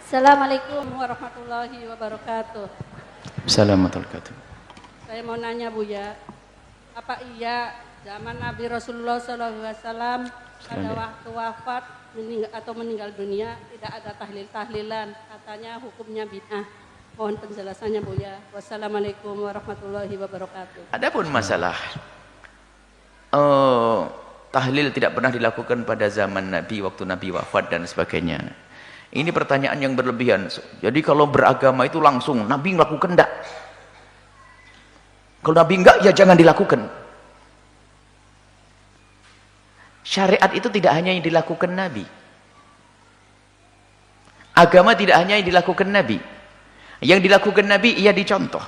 Assalamualaikum warahmatullahi wabarakatuh. Assalamualaikum warahmatullahi wabarakatuh. Saya mau nanya Buya, apa iya zaman Nabi Rasulullah SAW pada waktu wafat atau meninggal dunia tidak ada tahlilan, katanya hukumnya bid'ah. Mohon penjelasannya Buya. Wassalamualaikum warahmatullahi wabarakatuh. Adapun masalah tahlil tidak pernah dilakukan pada zaman Nabi, waktu Nabi wafat dan sebagainya. Ini pertanyaan yang berlebihan. Jadi kalau beragama itu langsung Nabi melakukan enggak? Kalau Nabi enggak, ya jangan dilakukan. Syariat itu tidak hanya yang dilakukan Nabi. Agama tidak hanya yang dilakukan Nabi. Yang dilakukan Nabi ia dicontoh.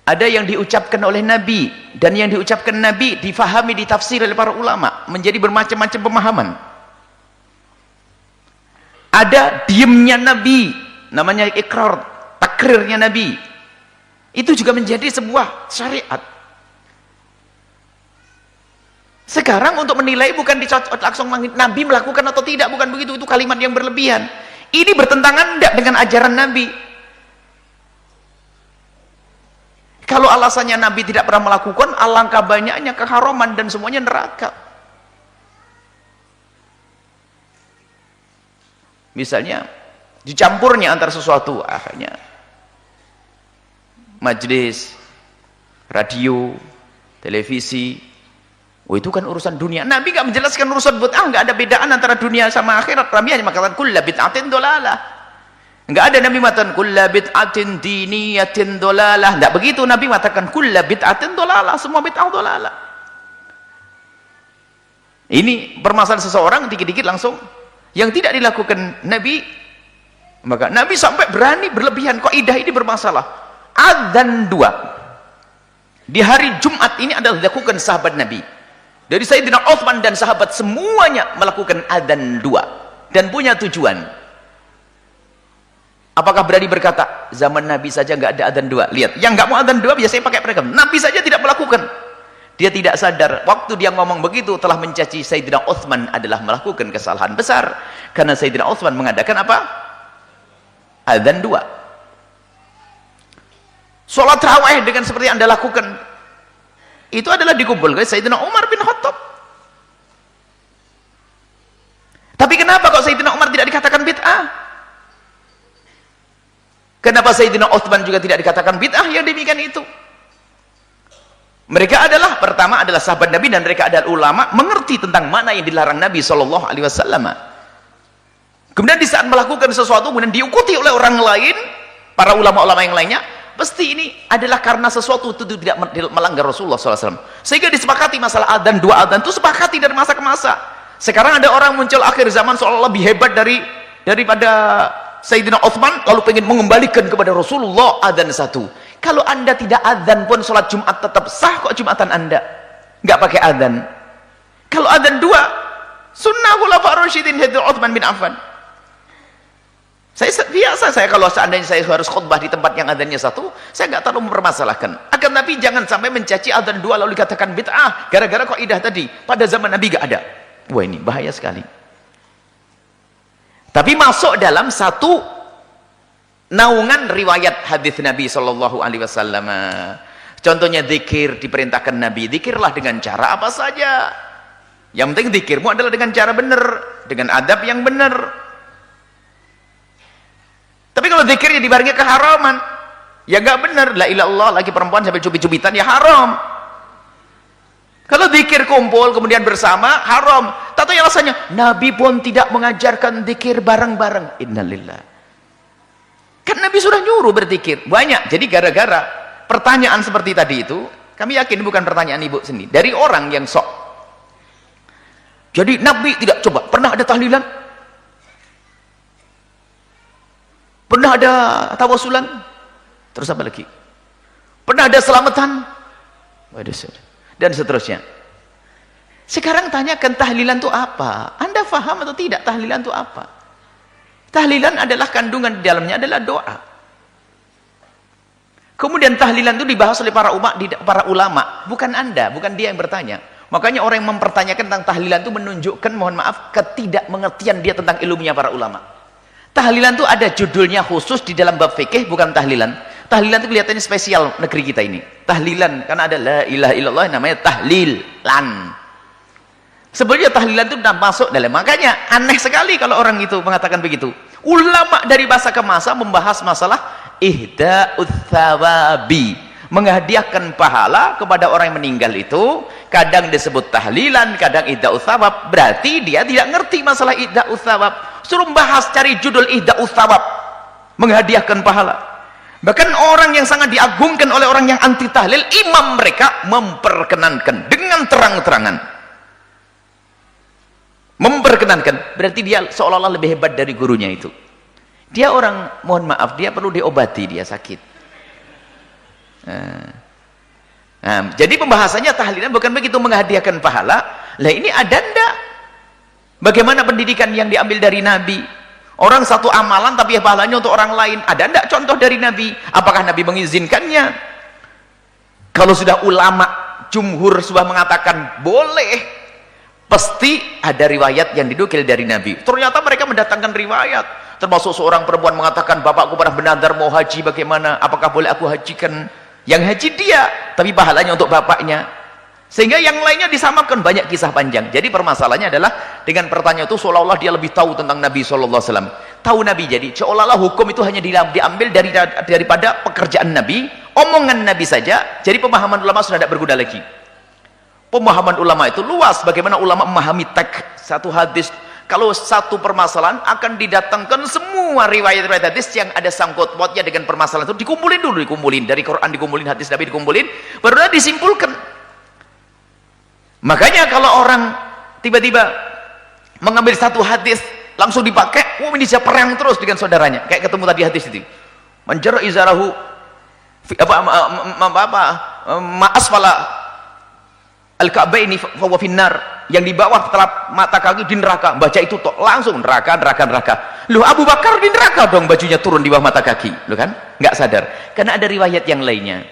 Ada yang diucapkan oleh Nabi, dan yang diucapkan Nabi difahami, ditafsir oleh para ulama menjadi bermacam-macam pemahaman. Ada diamnya Nabi, namanya ikrar, takrirnya Nabi, itu juga menjadi sebuah syariat. Sekarang untuk menilai bukan langsung Nabi melakukan atau tidak, bukan begitu, itu kalimat yang berlebihan. Ini bertentangan tidak dengan ajaran Nabi. Kalau alasannya Nabi tidak pernah melakukan, alangkah banyaknya keharaman dan semuanya neraka. Misalnya dicampurnya antara sesuatu, akhirnya majelis, radio, televisi, itu kan urusan dunia. Nabi gak menjelaskan urusan bid'ah, gak ada bedaan antara dunia sama akhirat. Nabi hanya mengatakan kulla bid'atin dolalah. Gak ada Nabi mengatakan kulla bid'atin diniyatin dolalah. Gak begitu Nabi mengatakan kulla bid'atin dolalah, semua bid'ah dolalah. Ini permasalahan seseorang dikit-dikit langsung yang tidak dilakukan Nabi, maka Nabi sampai berani berlebihan. Kaidah ini bermasalah. Adzan 2 di hari Jumat ini adalah dilakukan sahabat Nabi. Dari Sayyidina Utsman dan sahabat semuanya melakukan adzan 2 dan punya tujuan. Apakah berani berkata zaman Nabi saja nggak ada adzan 2? Lihat, yang nggak mau adzan 2 biasanya pakai perekam. Nabi saja tidak melakukan. Dia tidak sadar waktu dia ngomong begitu telah mencaci Sayyidina Utsman adalah melakukan kesalahan besar, karena Sayyidina Utsman mengadakan apa? Adzan 2. Salat tarawih dengan seperti yang Anda lakukan itu adalah dikumpulkan Sayyidina Umar bin Khattab. Tapi kenapa kok Sayyidina Umar tidak dikatakan bid'ah? Kenapa Sayyidina Utsman juga tidak dikatakan bid'ah yang demikian itu? Mereka adalah, pertama adalah sahabat Nabi, dan mereka adalah ulama, mengerti tentang mana yang dilarang Nabi SAW. Kemudian di saat melakukan sesuatu kemudian diikuti oleh orang lain, para ulama-ulama yang lainnya, pasti ini adalah karena sesuatu itu tidak melanggar Rasulullah SAW. Sehingga disepakati masalah adzan 2 adzan itu sepakati dari masa ke masa. Sekarang ada orang muncul akhir zaman seolah lebih hebat daripada Sayyidina Utsman, lalu pengen mengembalikan kepada Rasulullah adzan 1. Kalau Anda tidak adzan pun sholat Jumat tetap sah kok Jumatan Anda. Nggak pakai adzan. Kalau adzan 2, sunnah khulafaur rasyidin Sayyidina Utsman bin Affan. Saya biasa, kalau seandainya saya harus khutbah di tempat yang adzannya 1, saya nggak terlalu mempermasalahkan. Akan tapi jangan sampai mencaci adzan 2 lalu dikatakan bid'ah gara-gara kaidah tadi. Pada zaman Nabi nggak ada. Wah, ini bahaya sekali. Tapi masuk dalam satu naungan riwayat hadis Nabi Shallallahu Alaihi Wasallam. Contohnya zikir, diperintahkan Nabi, zikirlah dengan cara apa saja. Yang penting zikirmu adalah dengan cara benar, dengan adab yang benar. Tapi kalau zikirnya dibarengi keharaman, ya nggak benar. La ilaha illallah lagi perempuan sampai cubit-cubitan, ya haram. Kalau zikir kumpul kemudian bersama, haram. Tahu yang alasannya? Nabi pun tidak mengajarkan zikir bareng-bareng. Innalillah. Kan Nabi sudah nyuruh berzikir banyak. Jadi gara-gara pertanyaan seperti tadi itu, kami yakin bukan pertanyaan ibu sendiri, dari orang yang sok. Jadi Nabi tidak, coba pernah ada tahlilan, pernah ada tawasulan, terus apa lagi, pernah ada selamatan, dan seterusnya. Sekarang tanyakan tahlilan itu apa? Anda paham atau tidak tahlilan itu apa? Tahlilan adalah kandungan di dalamnya adalah doa. Kemudian tahlilan itu dibahas oleh para ulama, bukan Anda, bukan dia yang bertanya. Makanya orang yang mempertanyakan tentang tahlilan itu menunjukkan, mohon maaf, ketidakmengertian dia tentang ilmunya para ulama. Tahlilan itu ada judulnya khusus di dalam bab fikih, bukan tahlilan. Tahlilan itu kelihatannya spesial negeri kita ini. Tahlilan, karena ada la ilaha illallah namanya tahlilan. Sebenarnya tahlilan itu sudah masuk dalam, makanya aneh sekali kalau orang itu mengatakan begitu. Ulama dari masa ke masa membahas masalah ihda'uts tsawabi, menghadiahkan pahala kepada orang yang meninggal itu. Kadang disebut tahlilan, kadang ihda'uts tsawab. Berarti dia tidak ngerti masalah ihda'uts tsawab. Suruh bahas, cari judul ihda'uts tsawab, menghadiahkan pahala. Bahkan orang yang sangat diagungkan oleh orang yang anti tahlil, imam mereka memperkenankan dengan terang-terangan. Memperkenankan, berarti dia seolah-olah lebih hebat dari gurunya itu. Dia orang, mohon maaf, dia perlu diobati, dia sakit. Jadi pembahasannya tahlilan bukan begitu, menghadiahkan pahala. Lah ini ada ndak? Bagaimana pendidikan yang diambil dari Nabi? Orang satu amalan tapi pahalanya untuk orang lain. Ada ndak contoh dari Nabi? Apakah Nabi mengizinkannya? Kalau sudah ulama jumhur sudah mengatakan boleh, pasti ada riwayat yang dinukil dari Nabi. Ternyata mereka mendatangkan riwayat, termasuk seorang perempuan mengatakan, bapakku pernah bernadar mau haji, bagaimana, apakah boleh aku hajikan? Yang haji dia, tapi pahalanya untuk bapaknya. Sehingga yang lainnya disamakan, banyak kisah panjang. Jadi permasalahannya adalah dengan pertanyaan itu seolah-olah dia lebih tahu tentang Nabi SAW. Tahu Nabi, jadi seolah-olah hukum itu hanya diambil daripada pekerjaan Nabi, omongan Nabi saja. Jadi pemahaman ulama sudah tidak berguna lagi. Pemahaman ulama itu luas. Bagaimana ulama memahami teks satu hadis. Kalau satu permasalahan akan didatangkan semua riwayat-riwayat hadis yang ada sangkut pautnya dengan permasalahan itu, dikumpulin dulu, dikumpulin dari Quran, dikumpulin hadis Nabi, dikumpulin, baru disimpulkan. Makanya kalau orang tiba-tiba mengambil satu hadis langsung dipakai, ini bisa perang terus dengan saudaranya. Kayak ketemu tadi hadis itu, manjara izarahu ma'asfala al-ka'baini fahuwa finnar, yang di bawah telap mata kaki di neraka. Baca itu tok langsung neraka. Loh, Abu Bakar di neraka dong, bajunya turun di bawah mata kaki. Loh kan? Nggak sadar. Karena ada riwayat yang lainnya.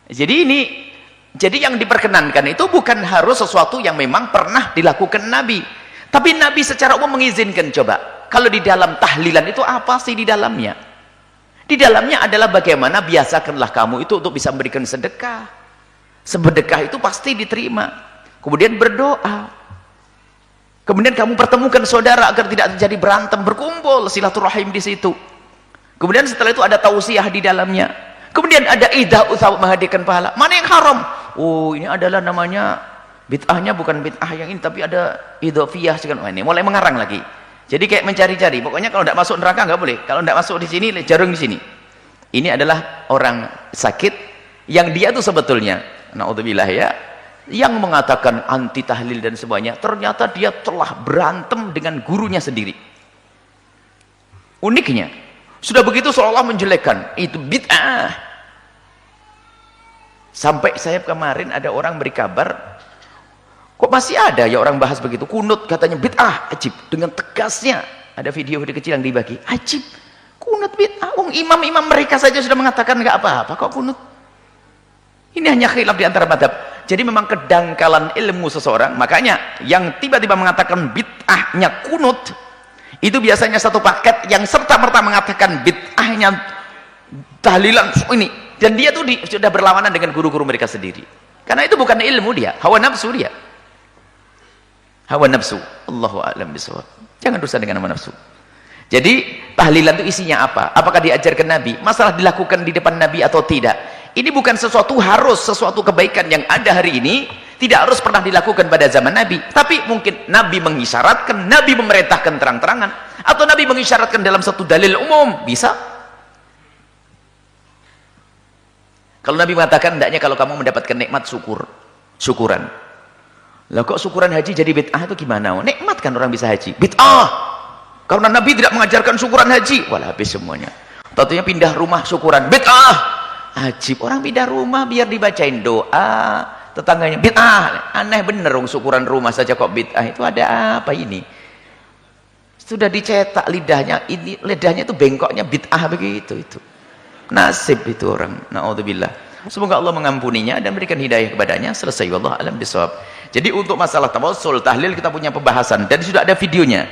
Jadi yang diperkenankan itu bukan harus sesuatu yang memang pernah dilakukan Nabi. Tapi Nabi secara umum mengizinkan. Coba, kalau di dalam tahlilan itu apa sih di dalamnya? Di dalamnya adalah bagaimana biasakanlah kamu itu untuk bisa memberikan sedekah. Sedekah itu pasti diterima. Kemudian berdoa. Kemudian kamu pertemukan saudara agar tidak terjadi berantem, berkumpul, silaturahim di situ. Kemudian setelah itu ada tausiah di dalamnya. Kemudian ada ihda'uts tsawab, menghadiahkan pahala. Mana yang haram? Oh, ini adalah namanya bid'ahnya bukan bid'ah yang ini, tapi ada idhofiyah. Ini mulai mengarang lagi. Jadi kayak mencari-cari. Pokoknya kalau tidak masuk neraka nggak boleh. Kalau tidak masuk di sini, jarum di sini. Ini adalah orang sakit yang dia itu sebetulnya, naudzubillah ya, yang mengatakan anti tahlil dan semuanya, ternyata dia telah berantem dengan gurunya sendiri. Uniknya, sudah begitu seolah menjelekkan, itu bid'ah. Sampai saya kemarin ada orang beri kabar, kok masih ada ya orang bahas begitu, kunut katanya bid'ah, ajib, dengan tegasnya. Ada video-video kecil yang dibagi, ajib, kunut bid'ah, imam-imam mereka saja sudah mengatakan nggak apa-apa, kok kunut? Ini hanya khilaf di antara madhab. Jadi memang kedangkalan ilmu seseorang. Makanya yang tiba-tiba mengatakan bid'ahnya kunut, itu biasanya satu paket yang serta-merta mengatakan bid'ahnya tahlilan ini. Dan dia tuh sudah berlawanan dengan guru-guru mereka sendiri. Karena itu bukan ilmu dia, hawa nafsu dia. Hawa nafsu. Allahu a'lam bishawab. Jangan dosa dengan hawa nafsu. Jadi tahlilan itu isinya apa? Apakah diajarkan Nabi? Masalah dilakukan di depan Nabi atau tidak? Ini bukan sesuatu kebaikan yang ada hari ini, tidak harus pernah dilakukan pada zaman Nabi. Tapi mungkin Nabi mengisyaratkan, Nabi memerintahkan terang-terangan, atau Nabi mengisyaratkan dalam satu dalil umum, bisa. Kalau Nabi mengatakan, hendaknya kalau kamu mendapatkan nikmat syukuran. Lah kok syukuran haji jadi bid'ah itu gimana? Nikmat kan orang bisa haji. Bid'ah. Karena Nabi tidak mengajarkan syukuran haji. Walah habis semuanya. Tentunya pindah rumah syukuran. Bid'ah. Ajib, orang pindah rumah biar dibacain doa tetangganya. Bid'ah. Aneh bener syukuran rumah saja kok bid'ah. Itu ada apa ini? Sudah dicetak lidahnya, ini lidahnya itu bengkoknya bid'ah begitu itu. Nasib itu orang. Naudzubillah. Semoga Allah mengampuninya dan berikan hidayah kepadanya. Selesai, wallahu a'lam bishawab. Jadi untuk masalah tawassul, tahlil kita punya pembahasan dan sudah ada videonya.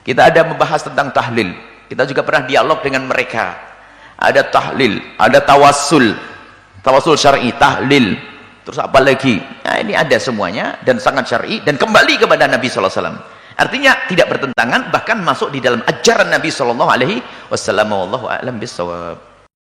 Kita ada membahas tentang tahlil. Kita juga pernah dialog dengan mereka. Ada tahlil, ada tawassul. Tawassul syar'i, tahlil. Terus apa lagi? Nah, ini ada semuanya dan sangat syar'i dan kembali kepada Nabi sallallahu alaihi wasallam. Artinya tidak bertentangan, bahkan masuk di dalam ajaran Nabi sallallahu alaihi wasallam. Wallahu a'lam bishawab.